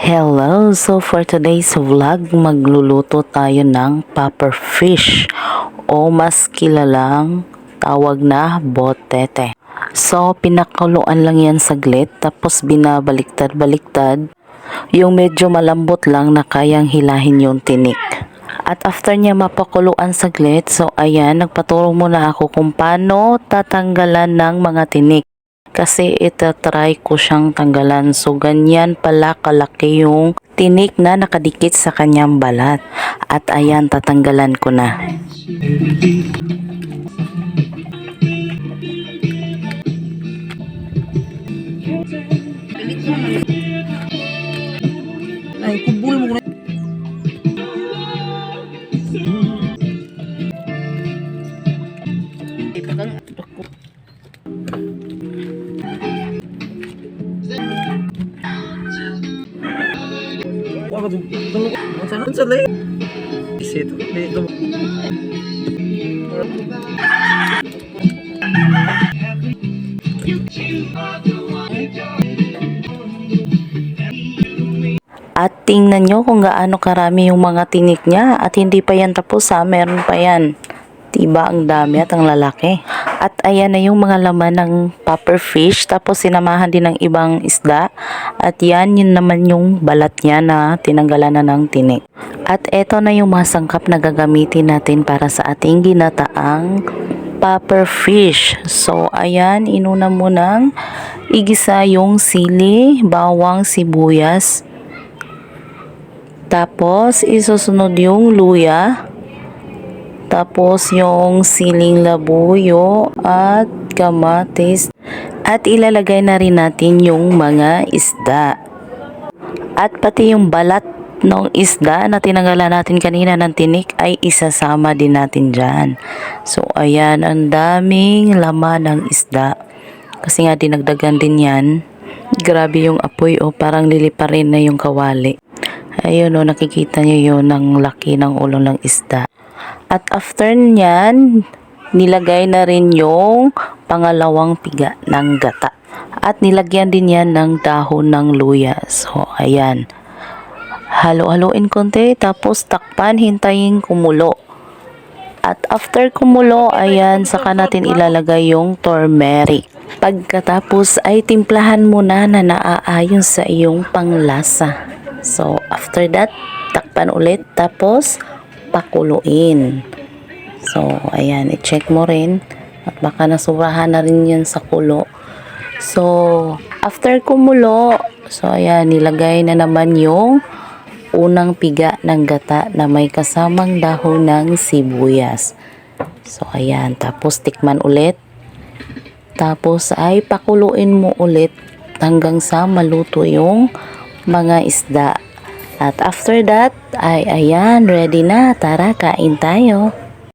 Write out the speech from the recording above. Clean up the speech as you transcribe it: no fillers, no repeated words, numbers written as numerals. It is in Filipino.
Hello! So for today's vlog, magluluto tayo ng popper fish o mas kilalang tawag na botete. So pinakuluan lang yan saglit tapos binabaliktad-baliktad yung medyo malambot lang na kayang hilahin yung tinik. At after niya mapakuluan saglit, so ayan, nagpaturo muna ako kung paano tatanggalan ng mga tinik. Kasi itatry ko siyang tanggalan. So, ganyan pala kalaki yung tinik na nakadikit sa kanyang balat. At ayan, tatanggalan ko na. Ay, kubul mo na. Wala ka tulog. Ang sana lay. Isito. Dito. At tingnan nyo kung gaano karami yung mga tinik niya. At hindi pa yan tapos ha. Meron pa yan. Diba ang dami at ang lalaki. At ayan na yung mga laman ng popper fish. Tapos sinamahan din ng ibang isda. At yan, yun naman yung balat niya na tinanggalan na ng tinik. At eto na yung mga sangkap na gagamitin natin para sa ating ginataang popper fish. So ayan, inuna mo nang igisa yung sili, bawang, sibuyas. Tapos isusunod yung luya. Tapos yung siling labuyo at kamatis. At ilalagay na rin natin yung mga isda. At pati yung balat ng isda na tinanggalan natin kanina ng tinik ay isasama din natin dyan. So ayan, ang daming laman ng isda. Kasi nga dinagdagan din yan. Grabe yung apoy o parang lilipa rin na yung kawali. Ayun o, nakikita nyo yun ng laki ng ulo ng isda. At after nyan, nilagay na rin yung pangalawang piga ng gata. At nilagyan din yan ng dahon ng luya. So, ayan. Halo-haloin konti, tapos takpan, hintayin kumulo. At after kumulo, ayan, saka natin ilalagay yung turmeric. Pagkatapos ay timplahan mo na naaayon sa iyong panglasa. So, after that, takpan ulit, tapos pakuluin. So, ayan, i-check mo rin. At baka nasurahan na rin yan sa kulo. So, after kumulo, so, ayan, nilagay na naman yung unang piga ng gata na may kasamang dahon ng sibuyas. So, ayan, tapos tikman ulit. Tapos ay pakuluin mo ulit hanggang sa maluto yung mga isda. At after that, ay ayan, ready na. Tara, kain tayo.